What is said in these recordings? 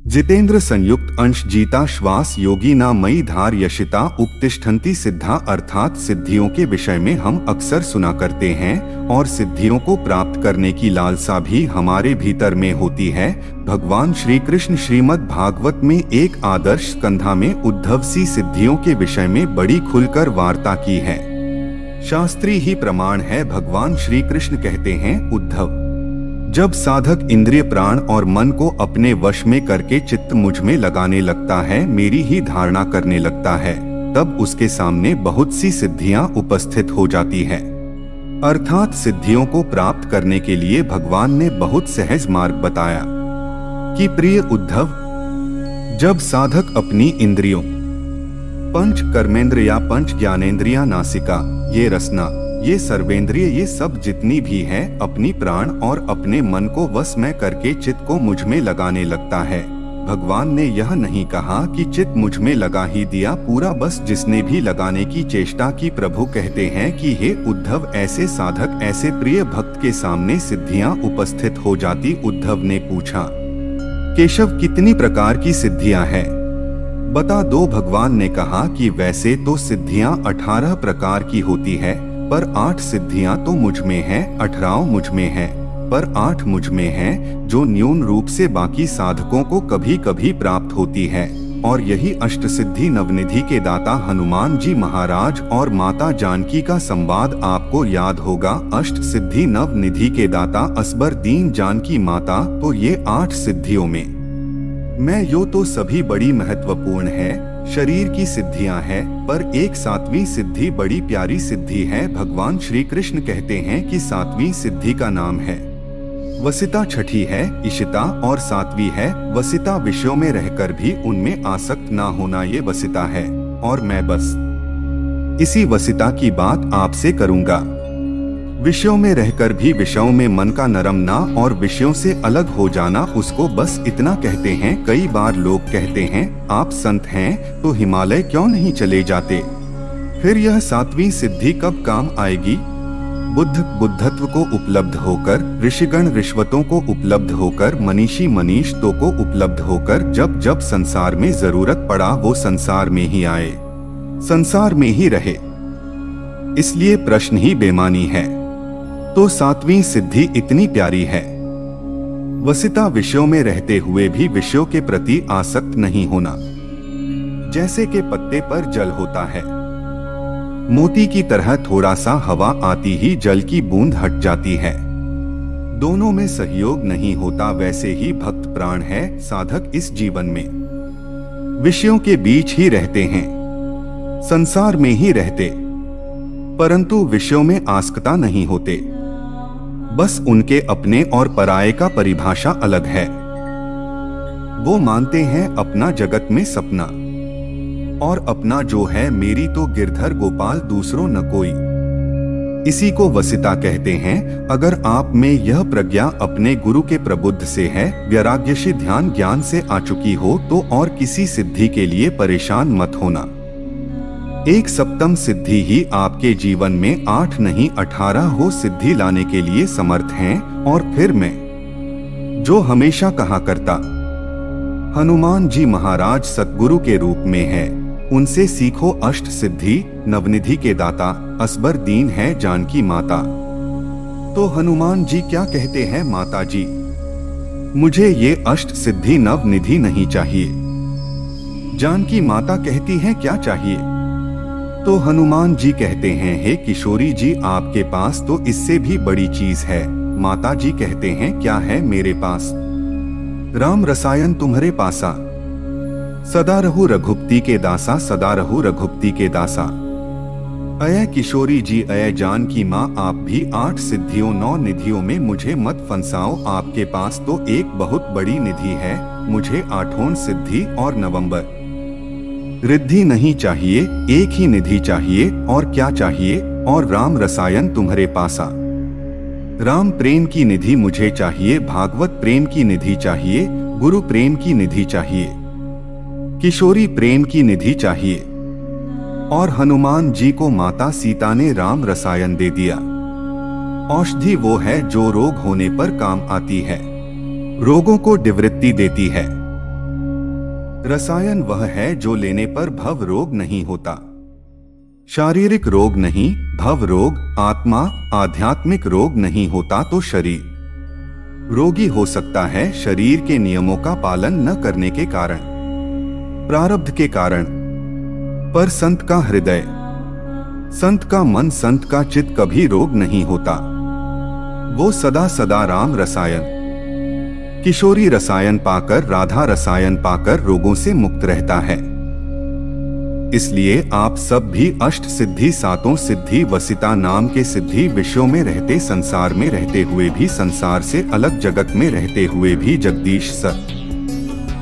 जितेंद्र संयुक्त अंश जीता श्वास योगी ना मई धार यशिता उपतिष्ठन्ति सिद्धा अर्थात सिद्धियों के विषय में हम अक्सर सुना करते हैं और सिद्धियों को प्राप्त करने की लालसा भी हमारे भीतर में होती है। भगवान श्री कृष्ण श्रीमद् भागवत में एक आदर्श स्कंधा में उद्धव सी सिद्धियों के विषय में बड़ी खुलकर वार्ता की है। शास्त्रीय ही प्रमाण है। भगवान श्री कृष्ण कहते हैं, उद्धव, जब साधक इंद्रिय प्राण और मन को अपने वश में करके चित्त मुझ में लगाने लगता है, मेरी ही धारणा करने लगता है, तब उसके सामने बहुत सी सिद्धियां उपस्थित हो जाती है। अर्थात सिद्धियों को प्राप्त करने के लिए भगवान ने बहुत सहज मार्ग बताया कि प्रिय उद्धव, जब साधक अपनी इंद्रियों पंच कर्मेंद्र या पंच ज्ञानेंद्रिया नासिका, ये रसना, ये सर्वेंद्रिय, ये सब जितनी भी है, अपनी प्राण और अपने मन को वश में करके चित्त को मुझ में लगाने लगता है। भगवान ने यह नहीं कहा कि चित्त मुझ में लगा ही दिया पूरा, बस जिसने भी लगाने की चेष्टा की। प्रभु कहते हैं कि हे उद्धव, ऐसे साधक, ऐसे प्रिय भक्त के सामने सिद्धियां उपस्थित हो जाती। उद्धव ने पूछा, केशव, कितनी प्रकार की सिद्धियां हैं? बता दो। भगवान ने कहा कि वैसे तो सिद्धियां 18 प्रकार की होती है, पर 8 सिद्धियां तो मुझ में हैं, 18 मुझ में हैं, पर 8 मुझ में हैं, जो न्यून रूप से बाकी साधकों को कभी कभी प्राप्त होती है। और यही अष्ट सिद्धि नवनिधि के दाता हनुमान जी महाराज और माता जानकी का संवाद आपको याद होगा। अष्ट सिद्धि नवनिधि के दाता असबर दीन जानकी माता, तो ये 8 सिद्धियों में मैं यो तो सभी बड़ी महत्वपूर्ण है, शरीर की सिद्धियां हैं, पर एक 7वीं सिद्धि बड़ी प्यारी सिद्धि है। भगवान श्री कृष्ण कहते हैं कि 7वीं सिद्धि का नाम है वसिता, 6ठी है इशिता और 7वीं है वसिता। विषयों में रहकर भी उनमें आसक्त ना होना, ये वसिता है। और मैं बस इसी वसिता की बात आपसे करूंगा। विषयों में रहकर भी विषयों में मन का नरम ना और विषयों से अलग हो जाना, उसको बस इतना कहते हैं। कई बार लोग कहते हैं, आप संत हैं तो हिमालय क्यों नहीं चले जाते? फिर यह 7वीं सिद्धि कब काम आएगी? बुद्ध बुद्धत्व को उपलब्ध होकर, ऋषिगण ऋषवतों को उपलब्ध होकर, मनीषी मनीषतों को उपलब्ध होकर, जब जब संसार में जरूरत पड़ा वो संसार में ही आए, संसार में ही रहे। इसलिए प्रश्न ही बेमानी है। तो 7वीं सिद्धि इतनी प्यारी है, वसिता, विषयों में रहते हुए भी विषयों के प्रति आसक्त नहीं होना। जैसे के पत्ते पर जल होता है, मोती की तरह थोड़ा सा हवा आती ही जल की बूंद हट जाती है, दोनों में सहयोग नहीं होता। वैसे ही भक्त प्राण है, साधक इस जीवन में विषयों के बीच ही रहते हैं, संसार में ही रहते, परंतु विषयों में आसक्ता नहीं होते। बस उनके अपने और पराये का परिभाषा अलग है। वो मानते हैं अपना जगत में सपना, और अपना जो है मेरी तो गिरधर गोपाल, दूसरों न कोई। इसी को वसिता कहते हैं। अगर आप में यह प्रज्ञा अपने गुरु के प्रबुद्ध से है, वैराग्यशी ध्यान ज्ञान से आ चुकी हो, तो और किसी सिद्धि के लिए परेशान मत होना। एक 7वीं सिद्धि ही आपके जीवन में 8 नहीं 18 हो सिद्धि लाने के लिए समर्थ हैं। और फिर मैं जो हमेशा कहा करता, हनुमान जी महाराज सतगुरु के रूप में है, उनसे सीखो अष्ट सिद्धि नवनिधि के दाता, असबर दीन है जानकी माता। तो हनुमान जी क्या कहते हैं, माता जी, मुझे ये अष्ट सिद्धि नवनिधि नहीं चाहिए। जानकी माता कहती हैं, क्या चाहिए? तो हनुमान जी कहते हैं, हे किशोरी जी, आपके पास तो इससे भी बड़ी चीज है। माता जी कहते हैं, क्या है मेरे पास? राम रसायन तुम्हारे पासा, सदा रहु रघुपति के दासा, सदा रहु रघुपति के दासा। अय किशोरी जी, अय जानकी माँ, आप भी 8 सिद्धियों 9 निधियों में मुझे मत फंसाओ। आपके पास तो एक बहुत बड़ी निधि है, मुझे 8वीं सिद्धि और नवंबर रिद्धि नहीं चाहिए, एक ही निधि चाहिए। और क्या चाहिए? और राम रसायन तुम्हारे पासा, राम प्रेम की निधि मुझे चाहिए, भागवत प्रेम की निधि चाहिए, गुरु प्रेम की निधि चाहिए, किशोरी प्रेम की निधि चाहिए। और हनुमान जी को माता सीता ने राम रसायन दे दिया। औषधि वो है जो रोग होने पर काम आती है, रोगों को निवृत्ति देती है। रसायन वह है जो लेने पर भव रोग नहीं होता। शारीरिक रोग नहीं, भव रोग, आत्मा आध्यात्मिक रोग नहीं होता तो शरीर रोगी हो सकता है, शरीर के नियमों का पालन न करने के कारण, प्रारब्ध के कारण। पर संत का हृदय, संत का मन, संत का चित्त कभी रोग नहीं होता। वो सदा सदा राम रसायन, किशोरी रसायन पाकर, राधा रसायन पाकर रोगों से मुक्त रहता है। इसलिए आप सब भी अष्ट सिद्धि, सातों सिद्धि, वसिता नाम के सिद्धि विषयों में रहते, संसार में रहते हुए भी, संसार से अलग जगत में रहते हुए भी जगदीश सत।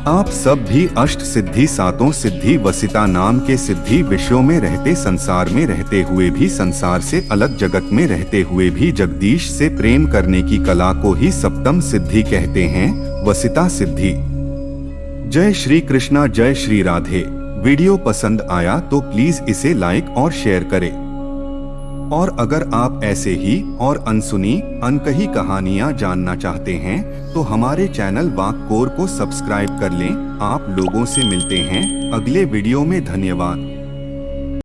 आप सब भी अष्ट सिद्धि, सातों सिद्धि, वसिता नाम के सिद्धि विषयों में रहते, संसार में रहते हुए भी, संसार से अलग जगत में रहते हुए भी जगदीश से प्रेम करने की कला को ही सप्तम सिद्धि कहते हैं, वसिता सिद्धि। जय श्री कृष्णा, जय श्री राधे। वीडियो पसंद आया तो प्लीज इसे लाइक और शेयर करें। और अगर आप ऐसे ही और अनसुनी अनकही कहानियां जानना चाहते हैं तो हमारे चैनल वाक कोर को सब्सक्राइब कर लें। आप लोगों से मिलते हैं अगले वीडियो में। धन्यवाद।